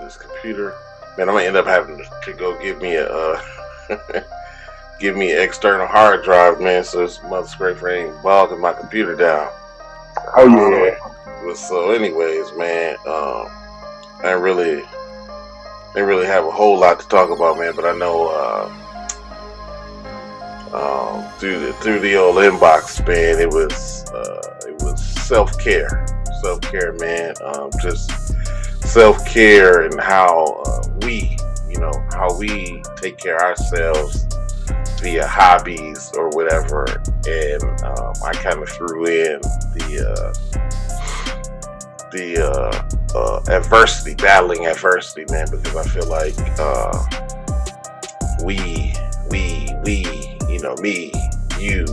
this computer. Man, I'm gonna end up having to go get me a give me an external hard drive, man. So this mother scraper ain't bogging my computer down. Oh yeah. So, anyways, man, I really have a whole lot to talk about, man. But I know through the old inbox, man, it was self-care, man. Just self-care and how we take care of ourselves via hobbies or whatever. And I kind of threw in the adversity, battling adversity, man, because I feel like me, you.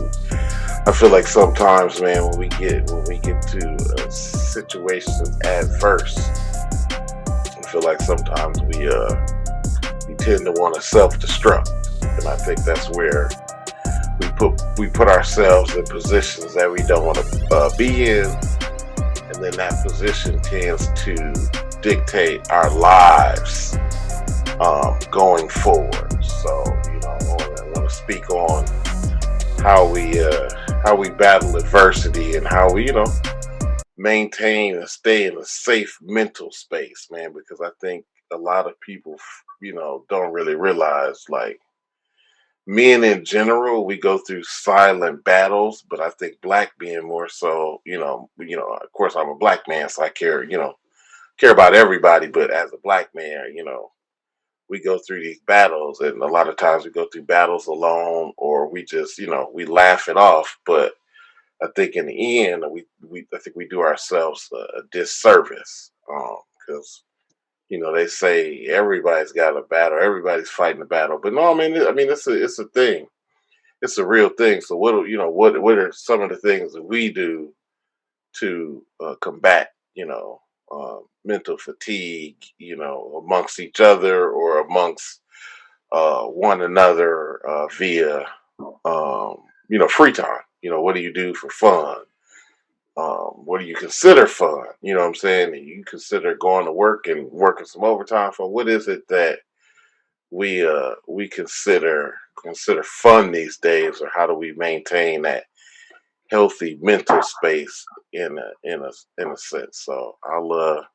I feel like sometimes, man, when we get to situations adverse, I feel like sometimes we tend to want to self-destruct, and I think that's where we put ourselves in positions that we don't want to be in, and then that position tends to dictate our lives going forward. So, I want to speak on how we battle adversity and how we, maintain and stay in a safe mental space, man, because I think a lot of people, don't really realize, like, men in general, we go through silent battles, but I think black men more so, of course I'm a black man, so I care about everybody, but as a black man, we go through these battles, and a lot of times we go through battles alone, or we just, we laugh it off. But I think in the end, I think we do ourselves a disservice, because they say everybody's got a battle, everybody's fighting a battle, but no, I mean it's a thing, it's a real thing. So what are some of the things that we do to combat, mental fatigue, amongst each other or amongst one another via, free time. What do you do for fun? What do you consider fun? You know what I'm saying? You consider going to work and working some overtime for. What is it that we consider fun these days, or how do we maintain that healthy mental space in a sense? So I'll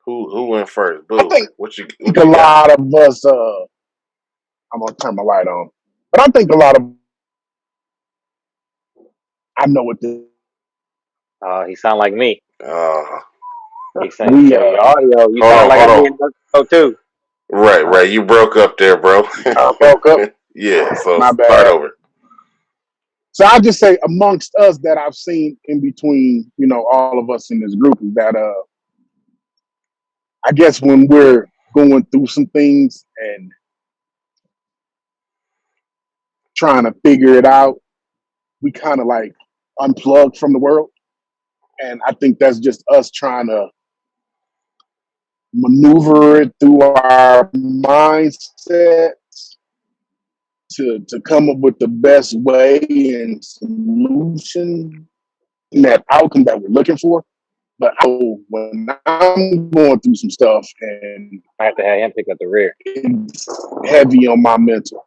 who went first? Boo. I think What you a got? lot of us. I'm gonna turn my light on, but I think a lot of I know what this. He sound like me. Uh, He sound We your audio. You hold sound on, like hold I on. be in Mexico too. Right. You broke up there, bro. broke up. Yeah. So My start bad. over. So I just say amongst us that I've seen in between, all of us in this group is that I guess when we're going through some things and trying to figure it out, we kind of like unplug from the world. And I think that's just us trying to maneuver it through our mindsets to come up with the best way and solution in that outcome that we're looking for. But when I'm going through some stuff and I have to have him pick up the rear. it's heavy on my mental.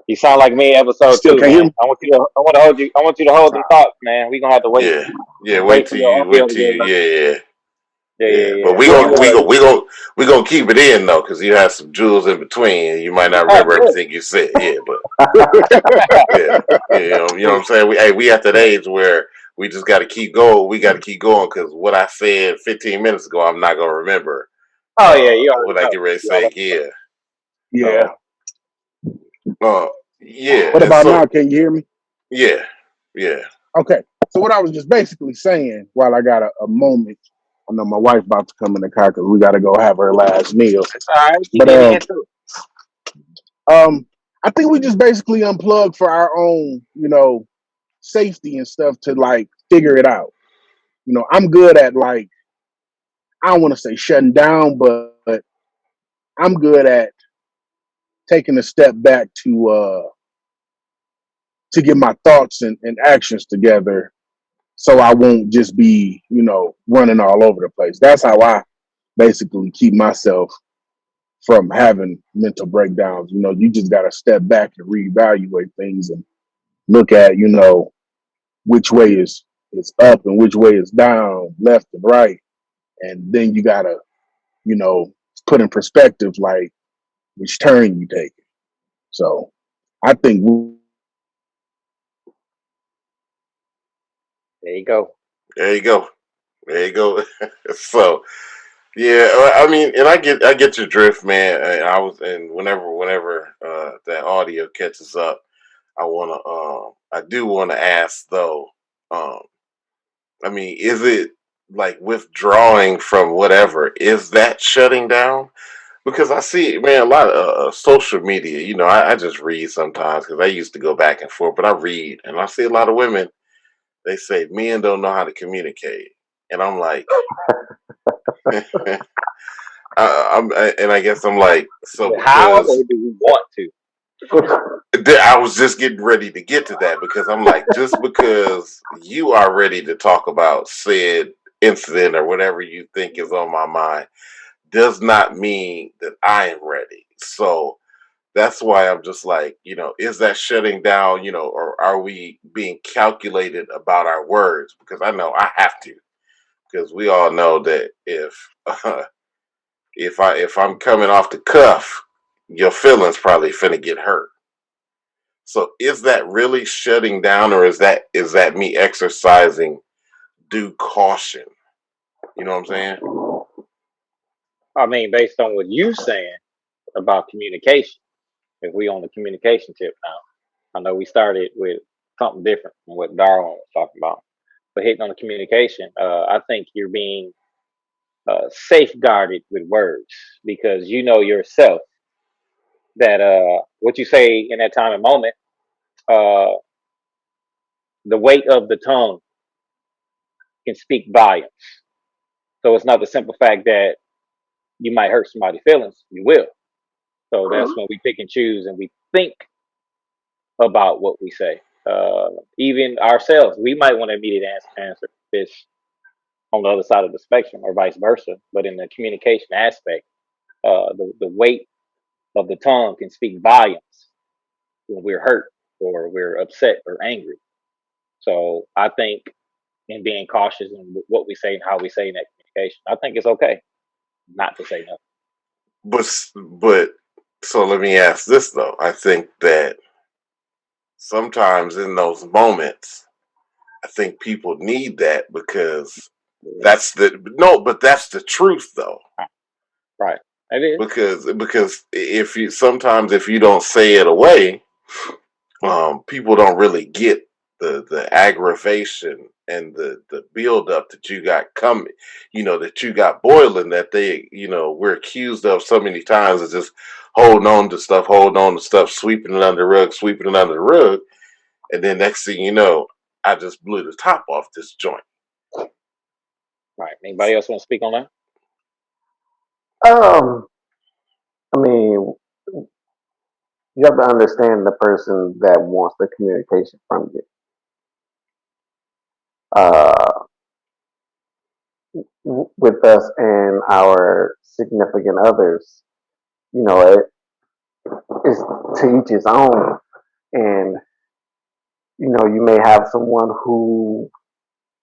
You sound like me, episode Still 2, can't hear man. me? I want to hold you. I want you to hold them thoughts, man. We gonna have to wait. Yeah. Wait for your audio to Yeah. Yeah. But we gonna keep it in though, because you have some jewels in between. You might not remember everything you said. Yeah, but yeah. You know what I'm saying? We at that age where we just got to keep going. We got to keep going, because what I said 15 minutes ago, I'm not gonna remember. Oh yeah, you already what I get ready to say. Yeah. Yeah. Yeah. What about now? Can you hear me? Yeah. Okay. So what I was just basically saying, while I got a moment, I know my wife about to come in the car because we got to go have her last meal. It's all right. But I think we just basically unplug for our own, safety and stuff to like figure it out. I'm good at like, I don't want to say shutting down, but I'm good at taking a step back to get my thoughts and actions together, so I won't just be, running all over the place. That's how I basically keep myself from having mental breakdowns. You just got to step back and reevaluate things and look at, which way is up and which way is down, left and right. And then you got to, you know, put in perspective, like, which turn you take. So I think There you go. There you go. There you go. So yeah, I mean, and I get your drift, man. And I was, and whenever that audio catches up, I do wanna ask though. Um, I mean, is it like withdrawing from whatever? Is that shutting down? Because I see, man, a lot of social media. I just read sometimes because I used to go back and forth, but I read and I see a lot of women. They say men don't know how to communicate, and I'm like, and I guess I'm like, so How or because do we want to? I was just getting ready to get to that because I'm like, just because you are ready to talk about said incident or whatever you think is on my mind does not mean that I am ready. So that's why I'm just like, is that shutting down, or are we being calculated about our words? Because I know I have to, because we all know that if I'm coming off the cuff, your feelings probably finna get hurt. So is that really shutting down, or is that me exercising due caution? You know what I'm saying? I mean, based on what you saying about communication, if we on the communication tip now, I know we started with something different from what Darwin was talking about, but hitting on the communication, I think you're being safeguarded with words because you know yourself that what you say in that time and moment, uh, the weight of the tongue can speak volumes. So it's not the simple fact that you might hurt somebody's feelings. You will. So that's when we pick and choose and we think about what we say. Even ourselves, we might want to immediate answer this on the other side of the spectrum or vice versa. But in the communication aspect, the weight of the tongue can speak volumes when we're hurt or we're upset or angry. So I think in being cautious in what we say and how we say in that communication, I think it's okay not to say nothing. But so let me ask this though. I think that sometimes in those moments, I think people need that because that's the no, but that's the truth though. Right. It is. Because if you don't say it away, people don't really get the aggravation and the build up that you got coming, that you got boiling, that we're accused of so many times of just holding on to stuff, sweeping it under the rug, sweeping it under the rug, and then next thing you know, I just blew the top off this joint. Right. Anybody else want to speak on that? Um, I mean, you have to understand the person that wants the communication from you. Uh, with us and our significant others, it is to each his own. And, you may have someone who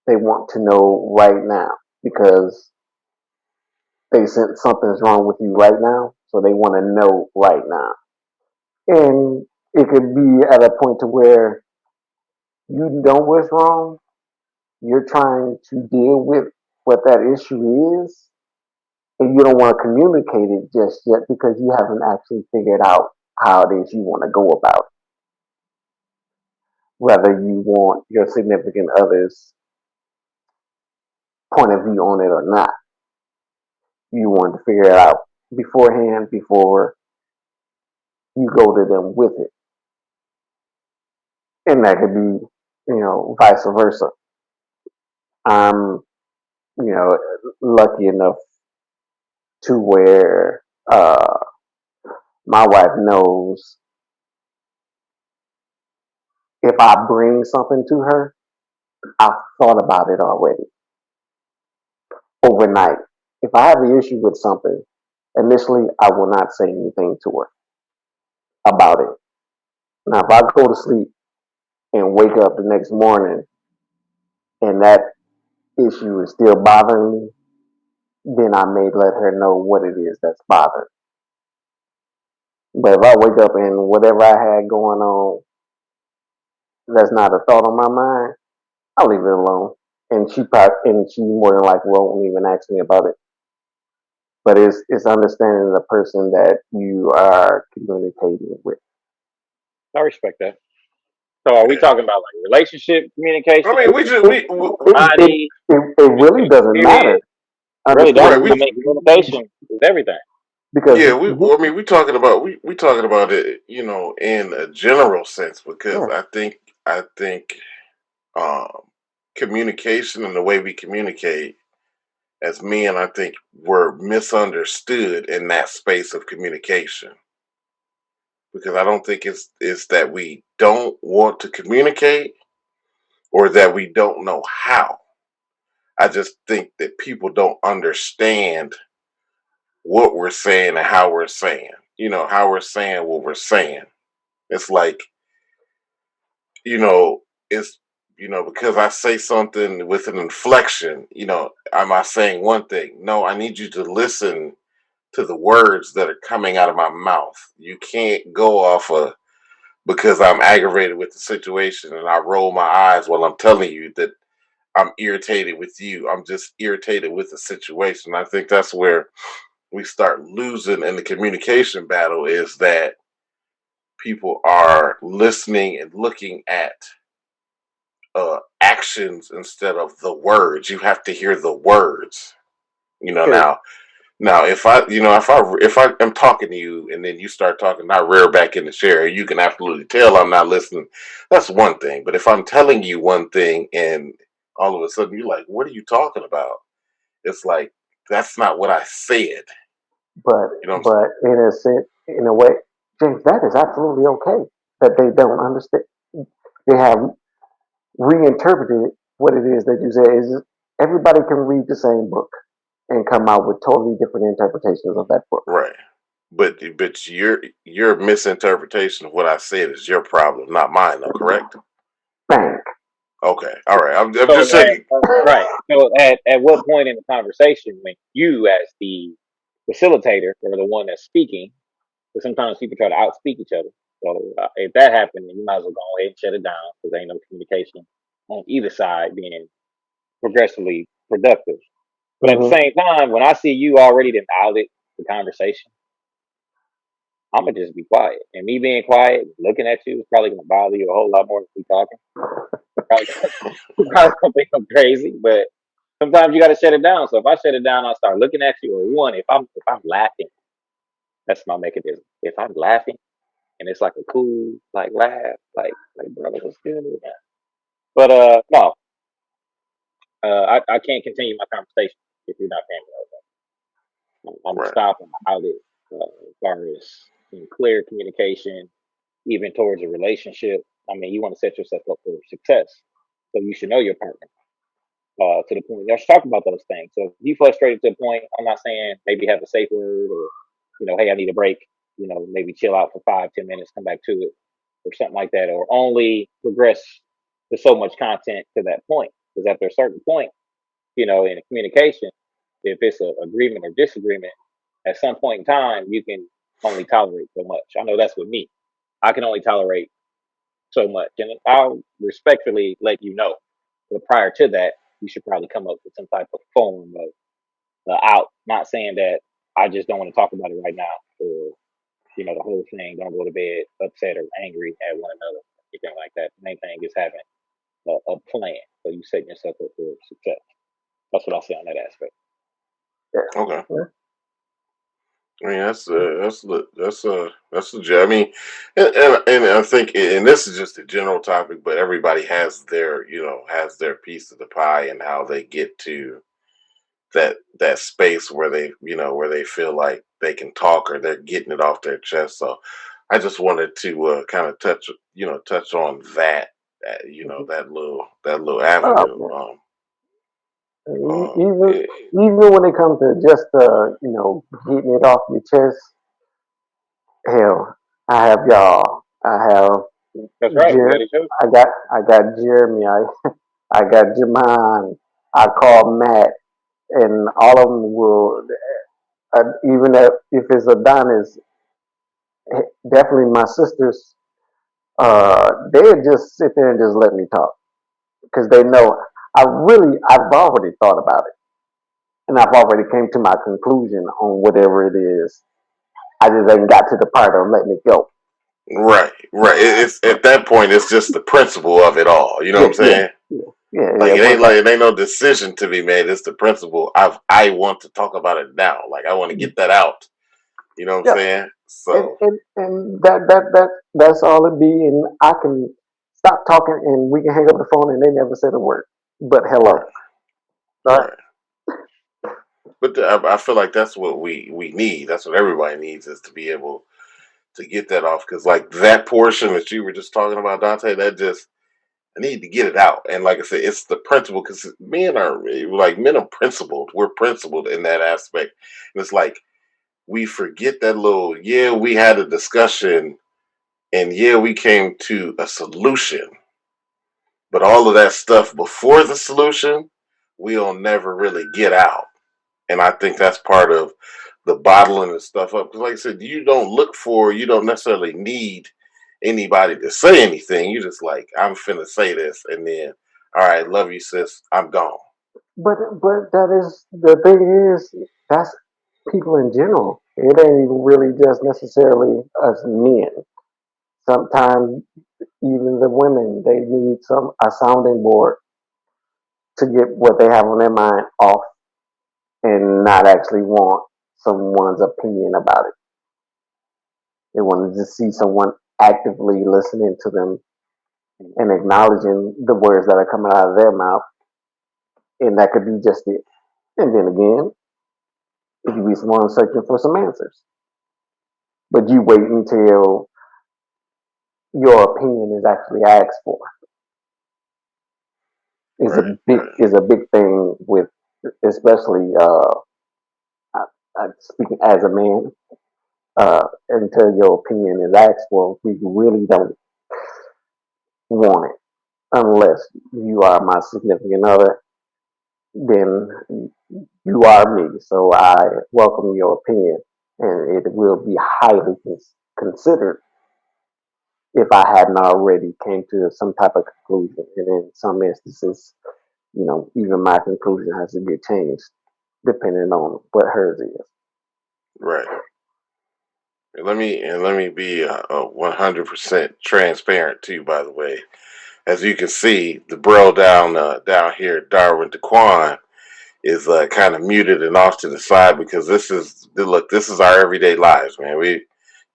they want to know right now because they sense something's wrong with you right now. So they want to know right now. And it could be at a point to where you know what's wrong. You're trying to deal with what that issue is, and you don't want to communicate it just yet because you haven't actually figured out how it is you want to go about it. Whether you want your significant other's point of view on it or not, you want to figure it out beforehand before you go to them with it. And that could be, vice versa. I'm, lucky enough to where my wife knows if I bring something to her, I've thought about it already overnight. if I have an issue with something, initially I will not say anything to her about it. Now, if I go to sleep and wake up the next morning and that issue is still bothering me, then I may let her know what it is that's bothering. But if I wake up and whatever I had going on, that's not a thought on my mind, I'll leave it alone. And she more than likely won't even ask me about it. But it's understanding the person that you are communicating with. I respect that. So are we Yeah. talking about like relationship I communication, mean, we just It it body, it really doesn't matter. period? Really Understand right. don't. I mean, communication is everything. because Yeah. I mean, we talking about it. In a general sense, because yeah, I think um, communication and the way we communicate as men, I think we're misunderstood in that space of communication because I don't think it's that we don't want to communicate or that we don't know how. I just think that people don't understand what we're saying and how we're saying. How we're saying what we're saying. It's like, you know, it's because I say something with an inflection, am I saying one thing? No, I need you to listen to the words that are coming out of my mouth. You can't go off of because I'm aggravated with the situation and I roll my eyes while I'm telling you that I'm irritated with you. I'm just irritated with the situation. I think that's where we start losing in the communication battle is that people are listening and looking at actions instead of the words. You have to hear the words. period. Now, if I am talking to you and then you start talking, I rear back in the chair. You can absolutely tell I'm not listening. That's one thing. But if I'm telling you one thing and all of a sudden you're like, "What are you talking about?" It's like that's not what I said. But You know what I'm saying? but in a sense, in a way, James, that is absolutely okay. That they don't understand. They have reinterpreted what it is that you say. Is everybody can read the same book and come out with totally different interpretations of that book. Right. But your misinterpretation of what I said is your problem, not mine, though. Correct? Bang. Okay. All right. I'm So just checking. right. So at what point in the conversation when you as the facilitator or the one that's speaking, because sometimes people try to outspeak each other. So if that happened, then you might as well go ahead and shut it down because there ain't no communication on either side being progressively productive. But at the Hmm. same time, when I see you already done outed the conversation, I'm gonna just be quiet. And me being quiet, looking at you, is probably gonna bother you a whole lot more than we talking. Probably, probably gonna think I'm crazy, but sometimes you got to shut it down. So if I shut it down, I'll start looking at you. Or one, if I'm laughing, that's my mechanism. If I'm laughing and it's like a cool like laugh, like brother, what's good? But no, I can't continue my conversation if you're not paying me. I'm gonna Right. stop and outlet as far as clear communication, even towards a relationship. I mean, you want to set yourself up for success, so you should know your partner to the point. Let's talk about those things. So if you frustrated to a point, I'm not saying maybe have a safe word or hey, I need a break. Maybe chill out for 5, 10 minutes, come back to it, or something like that, or only progress to so much content to that point. Because after a certain point, in a communication, if it's a agreement or disagreement, at some point in time, you can only tolerate so much. I know that's with me. I can only tolerate so much, and I'll respectfully let you know. But prior to that, you should probably come up with some type of form of out. Not saying that I just don't want to talk about it right now, or the whole thing. Don't go to bed upset or angry at one another, anything like that. The main thing is having a plan, so you setting yourself up for success. That's what I say on that aspect. Okay. Yeah. I mean, that's legit. I mean, and I think, and this is just a general topic, but everybody has their piece of the pie and how they get to that space where they feel like they can talk or they're getting it off their chest. So I just wanted to kind of touch on that Mhm. that little Oh, avenue. yeah. Even eh, even when it comes to just getting it off your chest, hell, I have y'all. I have That's right. You got Jer- each other. I got Jeremy. I got Jaman. I call Matt, and all of them will. Even if it's Adonis, definitely my sisters. They'll just sit there and just let me talk because they know I've already thought about it, and I've already came to my conclusion on whatever it is. I just ain't got to the part of letting it go. right, right. It's at that point, it's just the principle of it all. You know what Yeah, I'm yeah, saying? yeah, yeah. Once Like it ain't no decision to be made. It's the principle. I want to talk about it now. Like I want to get that out. You know what I'm yeah, saying? and, So and and that's all it be, and I can stop talking, and we can hang up the phone, and they never said a word. But hello, right, right? right. But I feel like that's what we need. That's what everybody needs is to be able to get that off. Because like that portion that you were just talking about, Dante, that just I need to get it out. And like I said, it's the principle because men are principled. We're principled in that aspect. And it's like we forget that little, yeah, we had a discussion and yeah, we came to a solution. But all of that stuff before the solution, we'll never really get out. And I think that's part of the bottling and stuff up. Because like I said, you don't necessarily need anybody to say anything. You just like, I'm finna say this, and then, all right, love you, sis. I'm gone. But that is the thing is that's people in general. It ain't even really just necessarily us men. Sometimes even the women they need some a sounding board to get what they have on their mind off and not actually want someone's opinion about it. They want to just see someone actively listening to them and acknowledging the words that are coming out of their mouth, and that could be just it. And then again, it could be someone searching for some answers. But you wait until your opinion is actually asked for. Is Right, a big right, is a big thing with especially speaking as a man. Until your opinion is asked for, we really don't want it unless you are my significant other. Then you are me, so I welcome your opinion, and it will be highly considered if I hadn't already came to some type of conclusion. And in some instances, even my conclusion has to get changed depending on what hers is. right. And let me be 100% transparent to you. By the way, as you can see, the bro down here, Darwin Daquan, is kind of muted and off to the side because this is our everyday lives, man.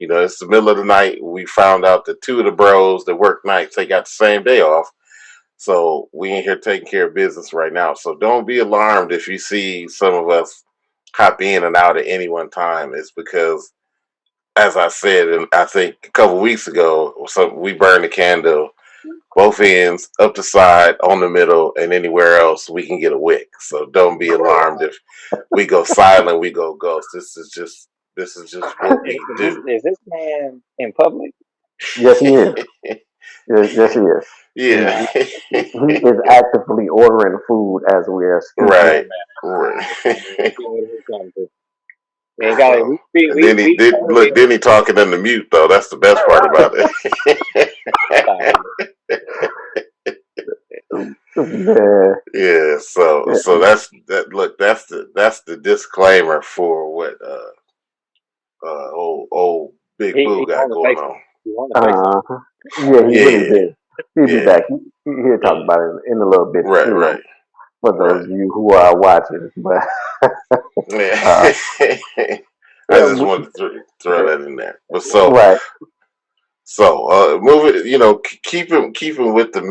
It's the middle of the night. We found out that two of the bros that work nights they got the same day off, so we ain't here taking care of business right now. So don't be alarmed if you see some of us hop in and out at any one time. It's because, as I said, and I think a couple weeks ago, we burned the candle both ends, up the side, on the middle, and anywhere else we can get a wick. So don't be alarmed if we go silent, we go ghost. This is what we do. Is this man in public? Yes, he is. Yes, yes he is. Yeah. He, he is actively ordering food as we are speaking. Right. Oh man, Right. let's see what it comes to. We ain't got it. So and then he We did look. Then he talking in the mute though. That's the best part about it. Yeah, Yeah. So that's that. Look, that's the disclaimer for what old Big Boo he got wanted to going say something. on. He wanted to say something. uh, yeah, he really Yeah. did. He'll be Yeah. back. He'll talk about it in a little bit, Right. Right. for those Right. of you who are watching. But Yeah. uh, I yeah, just wanted to throw that in there. But right. moving, keeping with the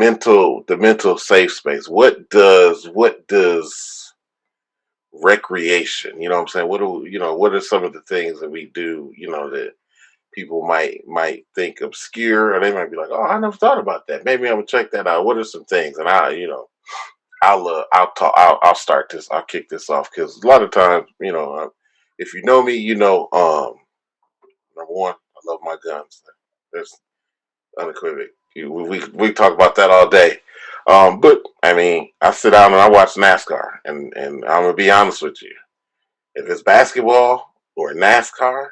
mental safe space. What does recreation? You know what I'm saying? What are some of the things that we do? That people might think obscure, or they might be like, oh, I never thought about that. Maybe I'm gonna check that out. What are some things? And I'll start this. I'll kick this off because a lot of times, if you know me, number one, I love my guns. There's unequivocal. We talk about that all day. But I mean, I sit down and I watch NASCAR, and I'm gonna be honest with you. If it's basketball or NASCAR,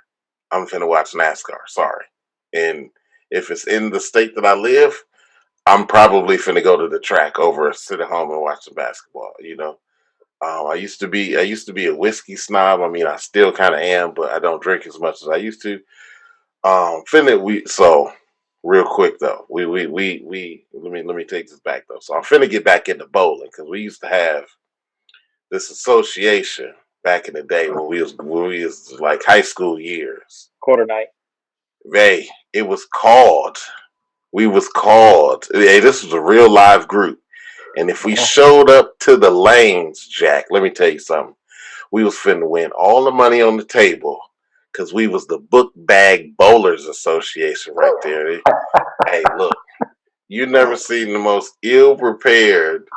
I'm finna watch NASCAR. Sorry. And if it's in the state that I live, I'm probably finna go to the track over sit at home and watch the basketball. I used to be a whiskey snob. I mean, I still kind of am, but I don't drink as much as I used to. Finna we so real quick though. We let me take this back though. So I'm finna get back into bowling because we used to have this association back in the day when we was like high school years. Quarter night. It was called. We was called. Hey, this was a real live group. And if we showed up to the lanes, Jack, let me tell you something. We was finna win all the money on the table because we was the Book Bag Bowlers Association right there. Hey, look, you never seen the most ill prepared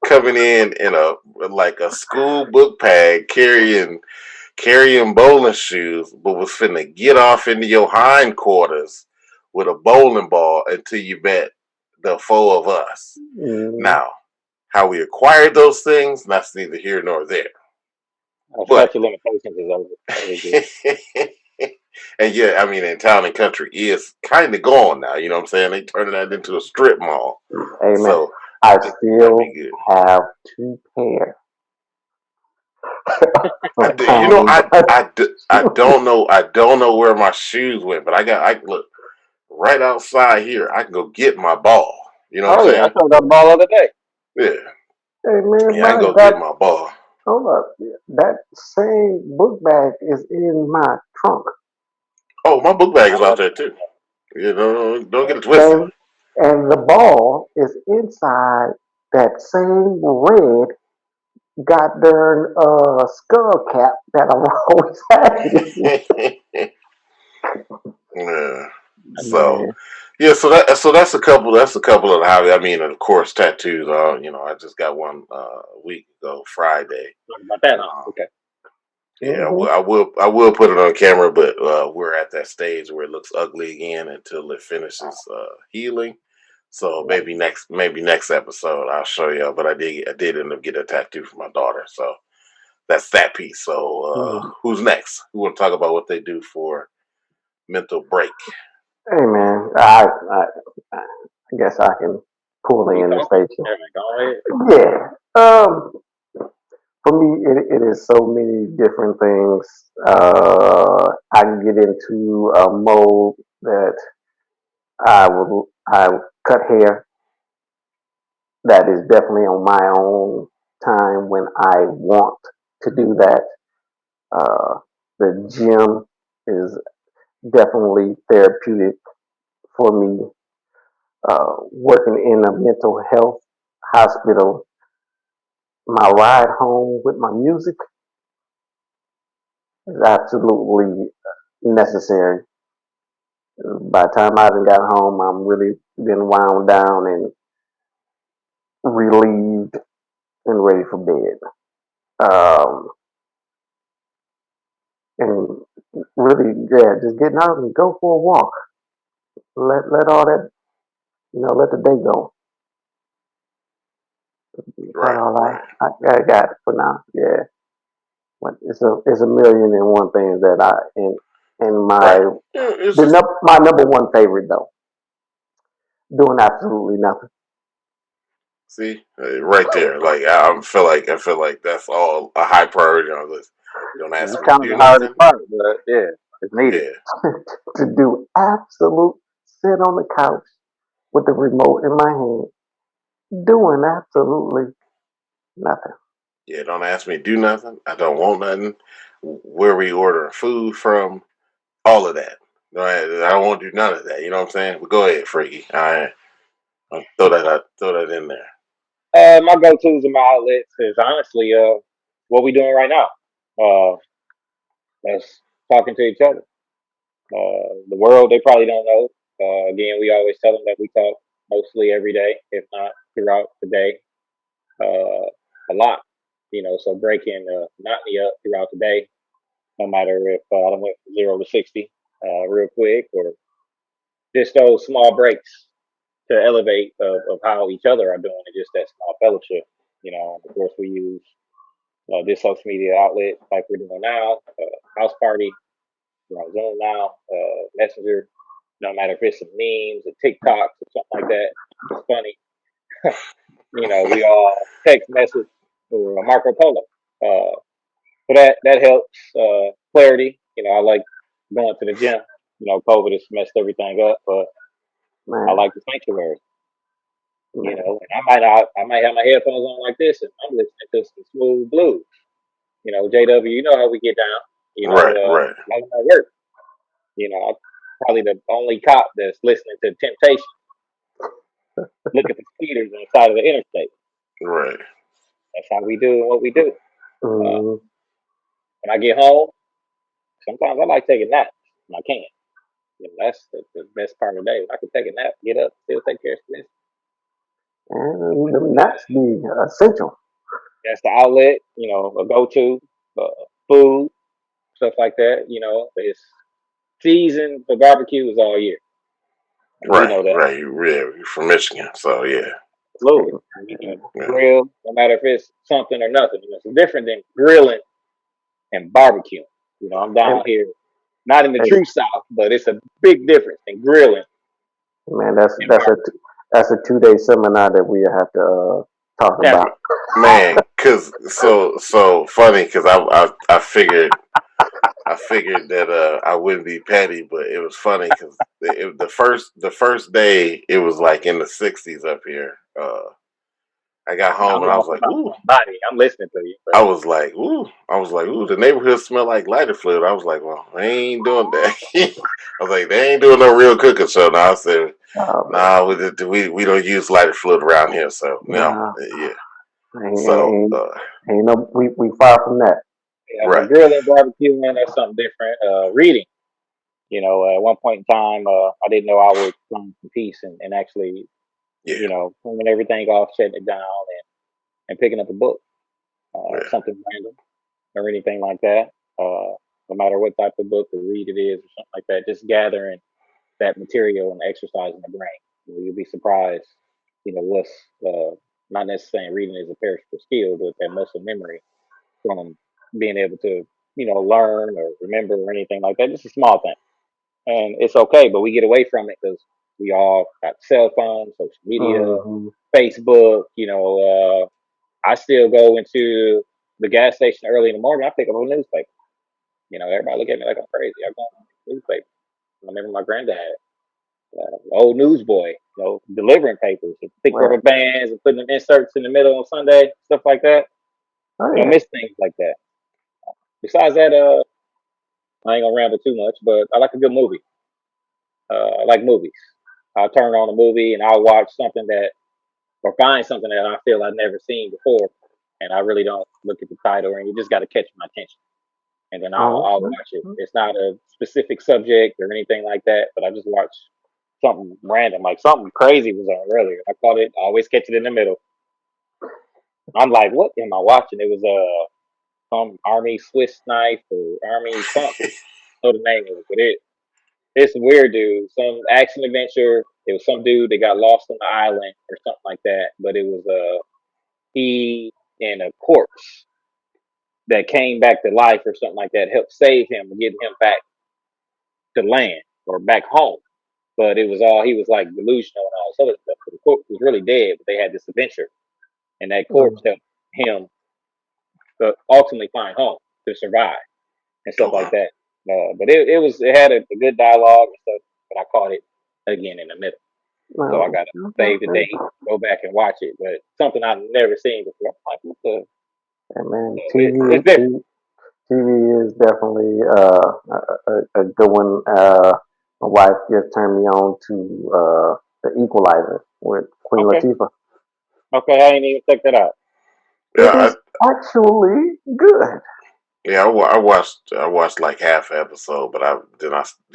coming in a school book bag carrying bowling shoes, but was finna get off into your hindquarters with a bowling ball until you bet the four of us. Mm, Now, how we acquired those things, that's neither here nor there. But Statute of limitations is over. It's just, and yeah, I mean, in town and country is kind of gone now. You know what I'm saying? They turning that into a strip mall, amen. so I that'd be still good. have two pair I of do, you know, Tommy. I don't know, where my shoes went, but I look right outside here. I can go get my ball. You know what I'm oh yeah, I saying? saw that ball the other day. Yeah, Hey man, yeah, I can mine go got, get my ball. hold up. That same book bag is in my trunk. Oh, my book bag I is out love there too. You know, don't get it twisted. And and the ball is inside that same red goddamn skull cap that I'm always having. Yeah. So Man, yeah, so that's a couple of the hobby. I mean, and of course, tattoos. I just got one a week ago, Friday. talking about that. Huh? Uh, Okay. yeah, I hmm will, I will, I will put it on camera, but we're at that stage where it looks ugly again until it finishes healing. So Right. maybe next episode I'll show you. But I did end up getting a tattoo for my daughter, so that's that piece. So who's next? Who want to talk about what they do for mental break? Hey man, I guess I can pull You in the talking? station. Yeah, man, go ahead. Yeah. For me, it is so many different things. I can get into a mode that I cut hair. That is definitely on my own time when I want to do that. Uh, the gym is definitely therapeutic for me. Working in a mental health hospital, my ride home with my music is absolutely necessary. By the time I done got home, I'm really been wound down and relieved and ready for bed. Um, and really, yeah, just getting out and go for a walk. Let all that, let the day go. About Right, all right, I got for now. Yeah, but it's a million and one things that in right. Yeah, it's just my number one favorite though, doing absolutely nothing. see right there. Like I feel like that's all a high priority on the list. Don't It's ask me to kind of do the hardest nothing. part, but yeah, it's needed. Yeah, To do absolute sit on the couch with the remote in my hand, doing absolutely nothing. yeah. Don't ask me to do nothing. I don't want nothing. Where we ordering food from, all of that. Right? I don't want to do none of that. You know what I'm saying? But go ahead, freaky. All right, I'll throw that out, throw that in there. My go-tos and my outlets is honestly what we doing right now. That's talking to each other. The world they probably don't know. Again, we always tell them that we talk mostly every day, if not throughout the day. a lot. So breaking monotony up throughout the day, no matter if I done went from 0 to 60 real quick, or just those small breaks to elevate of how each other are doing, and just that small fellowship. Of course, we use this social media outlet like we're doing now, house party, we're on Zoom now, Messenger, no matter if it's some memes or TikToks or something like that. It's funny. We all text message or Marco Polo. So that helps. Clarity. I like going to the gym. COVID has messed everything up, but I Man, like the sanctuary. man. And I might have my headphones on like this, and I'm listening to some smooth blues. JW, you know how we get down. Right, right, Like my work. I'm probably the only cop that's listening to Temptation. Look at the speeders on the side of the interstate. right. That's how we do what we do. Uh, Mm, when I get home, sometimes I like taking naps when I can. That's the best part of the day. When I can take a nap, get up, still take care of business. and them nuts be essential. That's the outlet, a go to, food, stuff like that. It's season for barbecues all year. And we Right, know that. right. You're from Michigan, so yeah, Absolutely. We can yeah. grill, no matter if it's something or nothing. It's different than grilling and barbecue. I'm And, down here, not in the hey, true South, but it's a big difference in grilling man, that's and that's a barbecue. that's a 2 day seminar that we have to talk Tap about. it. Man, cause so funny, cause I figured that I wouldn't be petty, but it was funny because the first day it was like in the 60s up here. I got home I'm and I off was like, about ooh. my body. I'm listening to you, I bro. was like, ooh. I was like, ooh. The neighborhood smelled like lighter fluid. I was like, well, they ain't doing that. I was like, they ain't doing no real cooking. So now I said, Oh nah, we don't use lighter fluid around here. So man, no, nah, yeah. ain't, So ain't, ain't no we far from that. Yeah, but right, grilling, barbecuing, that's something different. Reading. At one point in time, I didn't know I would find some peace and actually, yeah, cleaning everything off, shutting it down, and picking up a book, yeah, something random or anything like that. No matter what type of book or read it is or something like that, just gathering that material and exercising the brain. You'll be surprised, what's not necessarily reading is a perishable skill, but that muscle memory from being able to, learn or remember or anything like that. Just a small thing. And it's okay, but we get away from it because we all got cell phones, social media, Hmm. Facebook. I still go into the gas station early in the morning. I pick up a newspaper. Everybody look at me like I'm crazy. I go on the newspaper. I remember my granddad, old newsboy, delivering papers, and pick Right. rubber bands and putting them inserts in the middle on Sunday, stuff like that. Oh I yeah. miss things like that. Besides that, I ain't gonna ramble too much, but I like a good movie. I like movies. I'll turn on a movie and I'll watch something that, or find something that I feel I've never seen before, and I really don't look at the title, and you just got to catch my attention, and then Oh, I'll okay. watch it. It's not a specific subject or anything like that, but I just watch something random, like something crazy was on earlier. I caught it. I always catch it in the middle. I'm like, what am I watching? It was some Army Swiss knife or Army something. I don't know the name of it, but it's a weird dude. Some action adventure. It was some dude that got lost on the island or something like that. But it was he and a corpse that came back to life or something like that helped save him and get him back to land or back home. But it was all he was like delusional and all this other stuff. But the corpse was really dead, but they had this adventure, and that corpse Mm. helped him ultimately find home to survive and stuff like okay, that. But it had a good dialogue and stuff, but I caught it again in the middle. So I Well, gotta save the okay. date, go back and watch it. But something I've never seen before. I'm like, what the? And man, It's different. TV is definitely a good one. My wife just turned me on to The Equalizer with Queen Okay, Latifah. okay, I ain't even check that out. It yeah. is actually good. I watched like half an episode, but I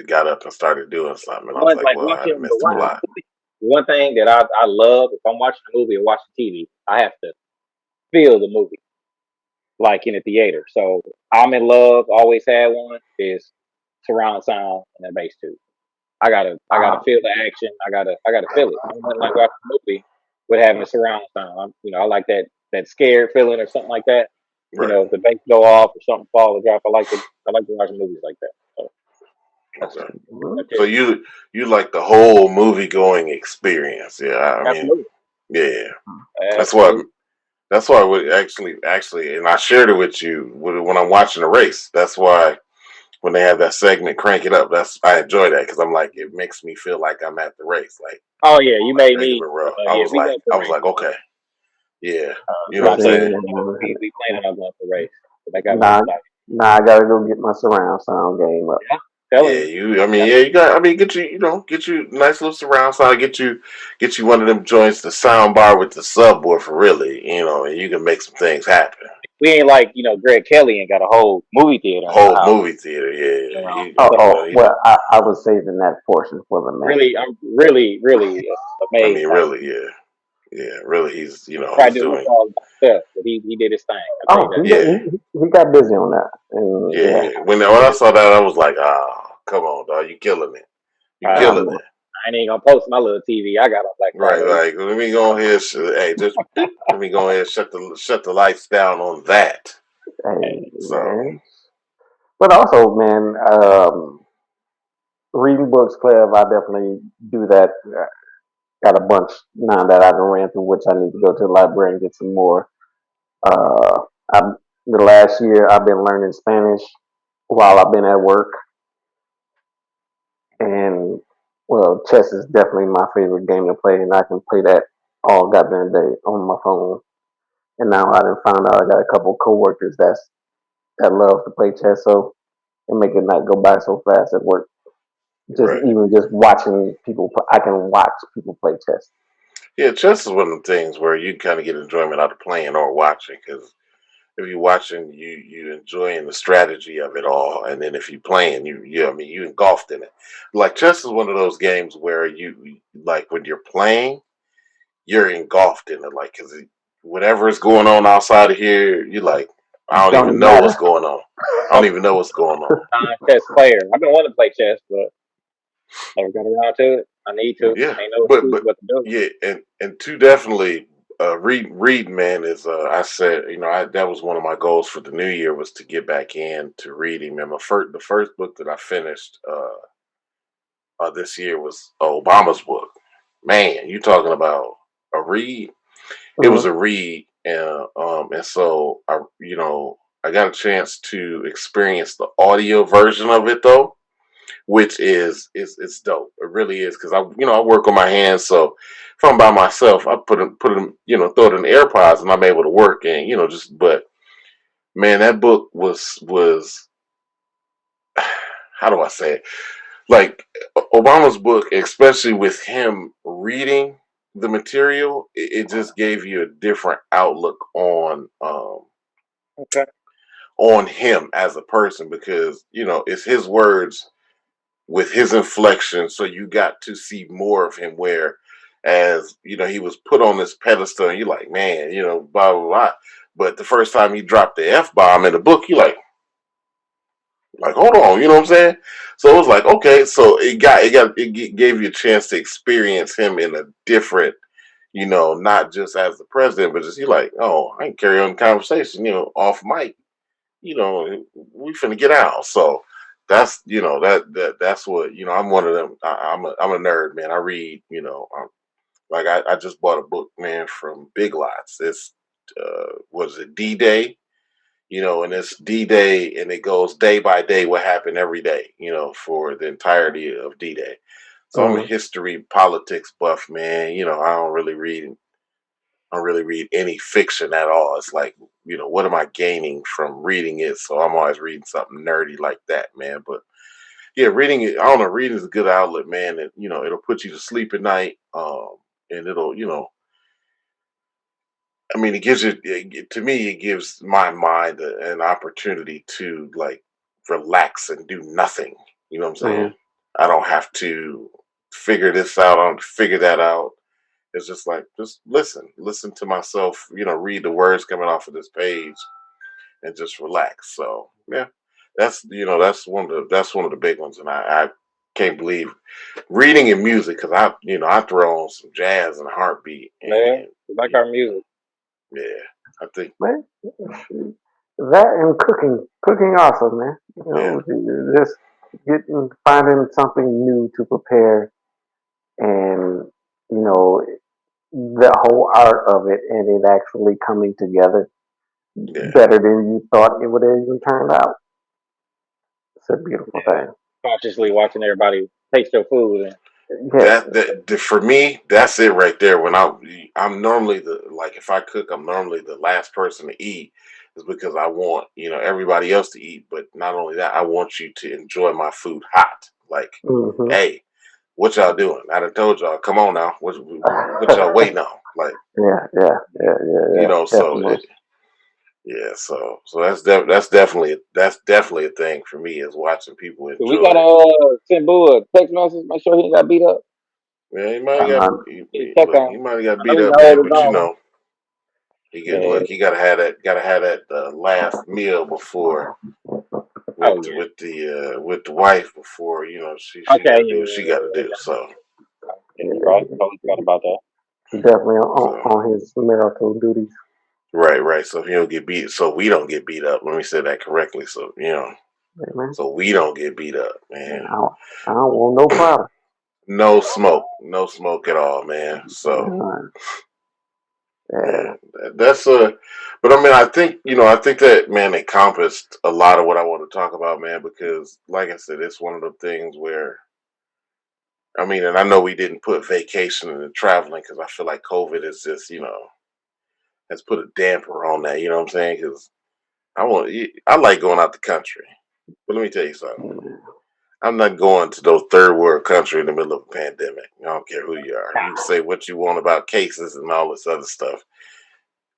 got up and started doing something, and I was One like, like well, I done watching, but missed the watching Man, plot. a movie. One thing that I love if I'm watching a movie or watching TV, I have to feel the movie like in a theater. So I'm in love. Always had one. Is surround sound and a bass tube. I gotta Uh, feel the action. I gotta feel it. I'm not like watching a movie with having a surround sound. I like that scared feeling or something like that. Right. If the bass go off or something fall or drop, I like to watch movies like that. So that's Okay. mhm. that's So it. you like the whole movie going experience? Yeah. I mean, Absolutely, yeah. That's why. absolutely. That's why I would actually, and I shared it with you when I'm watching a race. That's why when they have that segment, crank it up. I enjoy that because I'm like, it makes me feel like I'm at the race, Oh yeah, you like made me. regular road. Yeah, we going I for a was race. like, okay, yeah, you know what I'm About See, 30 saying? minutes ago, we planning on going for a race. So that got me nah, excited. nah, I gotta go get my surround sound game up. Yeah, telling Yeah, you. I mean, yeah, you got. I mean, get you nice little surround sound. Get you one of them joints, the sound bar with the subwoofer, really. And you can make some things happen. We ain't like Greg Kelly and got a whole movie theater in our Whole house. movie theater, You yeah. know, Oh, so oh, well, I was saving that portion for the man. I'm really, really I amazed mean, by him. really, yeah, yeah. Really, Tried he's to do it doing, all by himself, but he did his thing. I tell you Oh, that. yeah, he got busy on that, and yeah, yeah, yeah. When I saw that, I was like, come on, dog, you killing it, you Uh, killing um, it. I ain't even gonna post my little TV I got on Black Right, Friday. like let me go ahead. Hey, just boop, let me go ahead and shut the lights down on that. hey So man. But also, man, reading books, Clev, I definitely do that. Got a bunch now that I done ran through, which I need to go to the library and get some more. Uh, I, the last year I've been learning Spanish while I've been at work, and well, chess is definitely my favorite game to play, and I can play that all goddamn day on my phone. And now I done found out I got a couple coworkers that love to play chess, so it make it not go by so fast at work. Just right, even just watching people, I can watch people play chess. yeah, chess is one of the things where you kind of get enjoyment out of playing or watching because if you're watching, you enjoying the strategy of it all, and then if you playing, I mean you engulfed in it. Like chess is one of those games where you like when you're playing, you're engulfed in it, like because whatever is going on outside of here, you like I don't Don't even even know what's matter. going on. I don't even know what's going on. Non-chess player. I've been wanting to play chess, but never got around to it. I need to. Yeah, Ain't no but excuse but to do it. yeah, and two definitely read man is I said that was one of my goals for the new year was to get back into reading. Man, the first book that I finished this year was Obama's book. Man, you talking about a read? It was Mhm. a read, and so I got a chance to experience the audio version of it though, which is it's dope. It really is because I work on my hands, so if I'm by myself, I put them throw it in the AirPods and I'm able to work and just but man, that book was how do I say it? Like Obama's book, especially with him reading the material, it just gave you a different outlook Okay. on him as a person because it's his words with his inflection, so you got to see more of him. Where, as he was put on this pedestal, and you're like, man, blah blah blah. But the first time he dropped the f bomb in the book, you like, hold on, you know what I'm saying? So it was like, okay, so it gave you a chance to experience him in a different, not just as the president, but just you like, oh, I can carry on the conversation, off mic, we finna get out. So that's that's what I'm one of them. I'm a nerd, man. I read, like I just bought a book, man, from Big Lots. It's what is it, D-Day? And it's D-Day, and it goes day by day what happened every day, for the entirety of D-Day. So I'm a Mhm. history, politics buff, man. I don't really read any fiction at all. It's like, what am I gaining from reading it? So I'm always reading something nerdy like that, man. But yeah, reading it, I don't know, reading is a good outlet, man. And it'll put you to sleep at night. And it'll, I mean, to me, it gives my mind an opportunity to like relax and do nothing. You know what I'm saying? Mhm. I don't have to figure this out. I don't have to figure that out. It's just like just listen to myself. Read the words coming off of this page and just relax. So yeah, that's one of the big ones, and I can't believe reading and music because I throw on some jazz and a heartbeat, Man, and we like our music. yeah, I think Man, that and cooking also, man. yeah, Just finding something new to prepare, and you know, the whole art of it, and it actually coming together yeah. better than you thought it would have even turned out. It's a beautiful Yeah, thing. consciously watching everybody taste your food and Yeah. For me, that's it right there. When I'm normally like if I cook, I'm normally the last person to eat, is because I want everybody else to eat. But not only that, I want you to enjoy my food hot. Like, Hmm. hey, what y'all doing? I done told y'all, come on now. What y'all waiting on? Like, Yeah. so Definitely. yeah, so that's definitely a thing for me is watching people so we gotta enjoy. send Boo a text message, make sure he ain't got beat up. Yeah, he might have got Uh, Check look, on he him. might have got I know beat he's up, man. holding But on. Yeah. he gotta have that last meal before Oh with the wife before yeah. she Okay. got to Yeah. do what she got to do. So Yeah, you're right. Totally forgot about that. definitely so on his marital duties. right. So he don't get beat. So we don't get beat up. Let me say that correctly. So Hey, man, so we don't get beat up, man. I don't, I don't want no problem. No smoke at all, man. So Uh, yeah, yeah. that's but I mean, I think that man encompassed a lot of what I want to talk about, man, because like I said, it's one of the things where I mean, and I know we didn't put vacation and traveling because I feel like COVID is just has put a damper on that. You know what I'm saying? Because I like going out the country, but let me tell you something. I'm not going to those third world country in the middle of a pandemic. I don't care who you are. You can say what you want about cases and all this other stuff.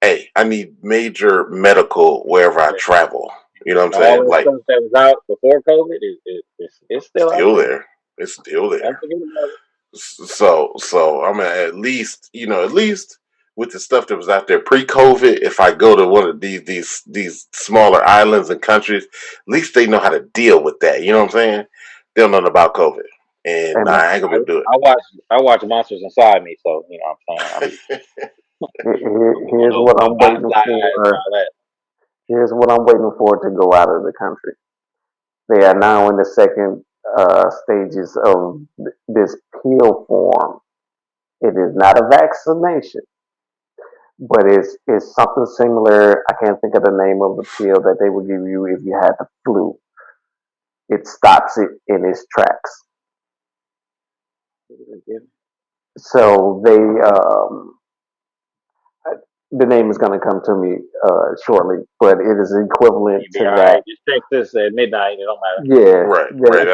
Hey, I need major medical wherever I travel. You know what I'm And all saying? that Like, stuff that was out before COVID it's still out still there. there. It's still Don't there. forget about it. So I mean, at least with the stuff that was out there pre-COVID, if I go to one of these smaller islands and countries, at least they know how to deal with that. You know what I'm saying? They don't know nothing about COVID, Hey, and man, I ain't gonna be able to do I watch Monsters Inside Me, so you know what I'm saying. it. I be here's on what I'm those waiting slides and for. all that. Here's what I'm waiting for to go out of the country. They are now in the second stages of this pill form. It is not a vaccination, but it's something similar. I can't think of the name of the pill that they would give you if you had the flu. It stops it in its tracks. So the name is going to come to me shortly, but it is equivalent You be to all that. right. Just text this at midnight. It don't matter. Yeah, Right. yeah.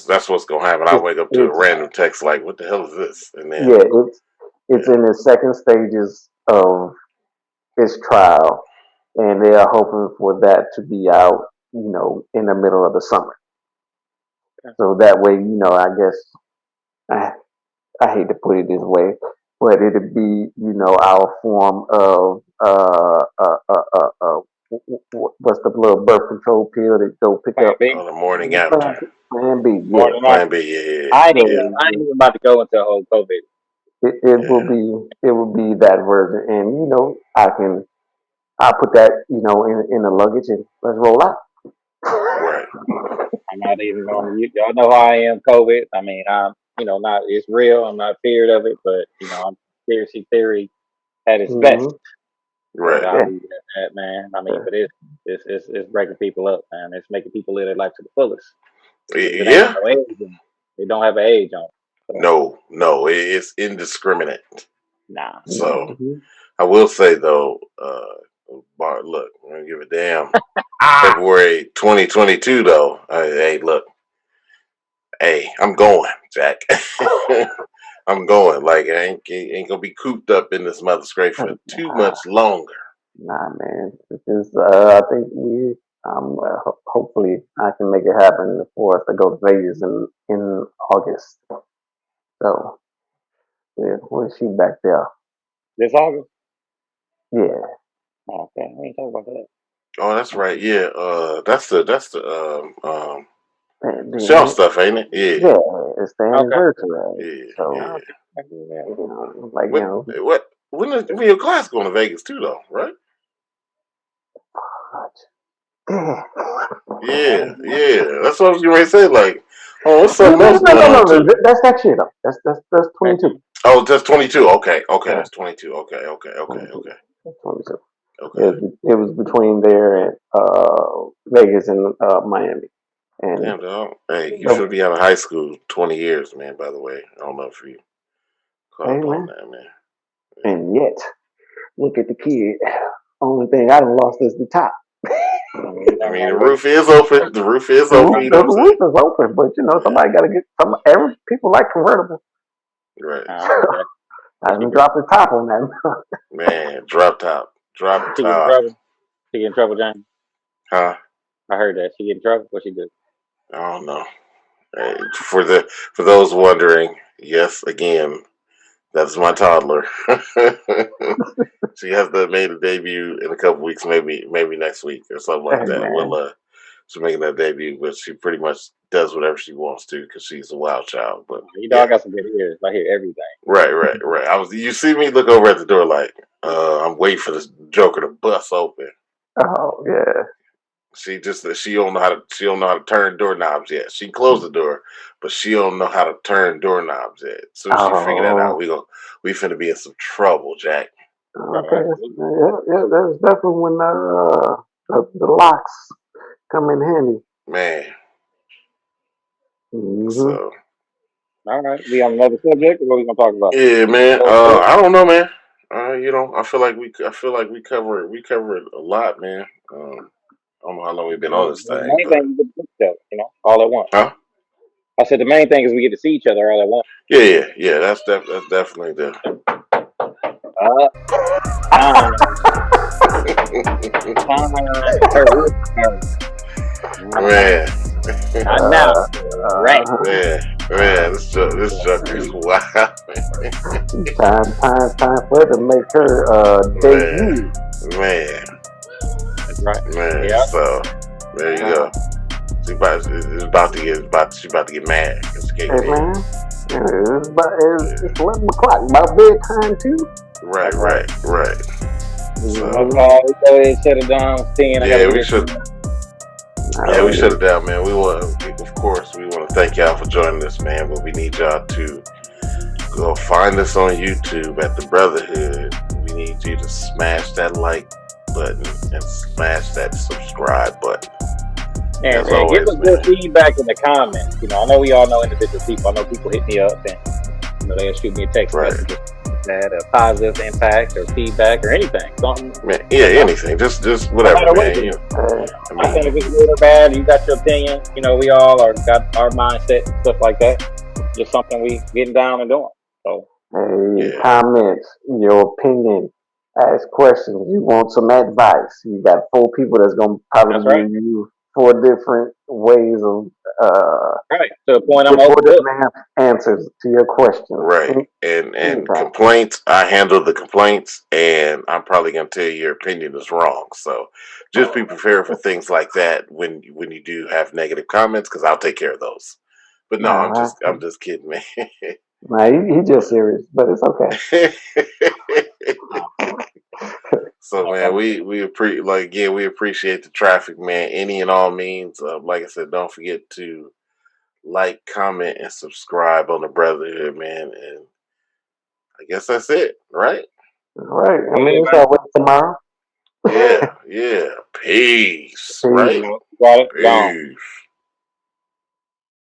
That's what's gonna happen. I It's wake up to a it's random text like, "What the hell is this?" And then yeah, it's yeah, in the second stages of its trial, and they are hoping for that to be out, in the middle of the summer. So that way, I guess I, I hate to put it this way, but it'd be, our form of what's the little birth control pill that go pick Plan up B. on the morning plan, after. plan B. Yeah, Morning Plan after. B. Yeah, I ain't yeah, even, I ain't even about to go into a whole COVID. it yeah, will be that version, and I'll put that in the luggage and let's roll out. right. I'm not even going to. Y'all know how I am. COVID. I mean, I'm not. It's real. I'm not feared of it, but I'm conspiracy theory at its best. Hmm. But Right. I'll Yeah, leave it at that, man. I mean, yeah. but it's breaking people up, man. It's making people live their life to the fullest because it ain't got Yeah. no age on it. It don't have an age on it. So No. It's indiscriminate. nah. So Hmm. I will say though, Bart, look, I'm gonna give a damn. Ah, February 2022 though. Hey, look. Hey, I'm going, Jack. I'm going. Like I ain't gonna be cooped up in this mother scrape for too Nah, much longer. nah, man. Because I think hopefully I can make it happen for us to go to Vegas in August. So Yeah, when she back there. This August? Yeah. Oh, okay, we ain't talking about that. Oh, that's right. Yeah. That's the And Michelle then, stuff, ain't it? Yeah. yeah, it's the Okay. anniversary. Yeah. So, Oh, Yeah. okay. I do that. like, What? What? When your class going to Vegas too, though, right? damn. Yeah. Yeah. That's what I was going to say. Like, oh, what's No, something else going on too? That's next year though. That's 22. Oh, that's 22. Okay. Okay. Yeah, That's 22. Okay. Okay. Okay. 22. Okay. That's 22. Okay. It was between there and Vegas and Miami. And Damn, dog. Hey, you no, should be out of high school 20 years, man, by the way. I don't know if you caught hey up on man, that, man. and yet look at the kid. Only thing I done lost is the top. I mean, the roof is open. The roof is open, you know The what I'm roof saying? is open, but Yeah. somebody got to get some. Every people like convertible. Right. Okay. I done dropped the top on that. Man, drop top. Drop She get in top. trouble. She get in trouble, James. Huh? I heard that. She get in trouble. What she do? I don't know. Hey, for those wondering, yes, again, that's my toddler. She has to make a debut in a couple weeks, maybe next week or something like Hey that. man, She's making that debut, but she pretty much does whatever she wants to because she's a wild child. But You know, I yeah, got some good ears. I hear everything. right. You see me look over at the door like I'm waiting for this Joker to bust open. oh yeah, She don't know how to turn doorknobs yet. She closed the door, but she don't know how to turn doorknobs yet. As soon as she figure that out, oh we finna be in some trouble, Jack. okay, Absolutely. yeah, that's definitely when the locks come in handy. Man. Hmm. So All right. We on another subject, or what we gonna talk about? yeah, man. Go for it. I don't know, man. I feel like we cover it a lot, man. I don't know how long we've been on this The thing, main but thing is we get to see each other, all at once. huh? I said the main thing is we get to see each other all at once. Yeah. That's definitely the Uh, time, time, hurry, hurry. man. Not now, right? Uh, This Joker's wild, time for her to make her man, debut. man, That's right. man. Yeah. So there you Uh, go. She's about to get mad. hey man, it's 11 o'clock. About bedtime too. Right, That's right. right, right. So Let's Mm-hmm. go ahead and shut it down. 10. I gotta yeah, get we this. should. Yeah, we Alrighty. shut it down, man. Of course, we want to thank y'all for joining us, man. But we need y'all to go find us on YouTube at The Brotherhood. We need you to smash that like button and smash that subscribe button. And As give always, us good feedback in the comments. I know we all know individual people. I know people hit me up and they'll shoot me a text Right. message that a positive impact or feedback or anything. Something. Man, yeah, anything. Just No whatever, matter what man. it You is. know, I I think mean, if it's good or bad, you got your opinion. We all are got our mindset and stuff like that. Just something we getting down and doing. So Hey, yeah, comments, your opinion, ask questions. You want some advice. You got 4 people that's gonna that's probably right. give you 4 different ways of Right. To the point I'm get 4 open book. different answers to your questions. right. And Anytime. complaints, I handle the complaints, and I'm probably gonna tell you your opinion is wrong. So just be prepared for things like that when you do have negative comments, because I'll take care of those. But no, Nah, I'm just kidding, man. nah, he just serious, but it's okay. So man, we appreciate the traffic, man. Any and all means. Like I said, don't forget to like, comment, and subscribe on the Brotherhood, man. And I guess that's it, right? All right, That's and it, we'll man. start with tomorrow. Yeah. Peace, right? Peace. Got it. Gone. Peace.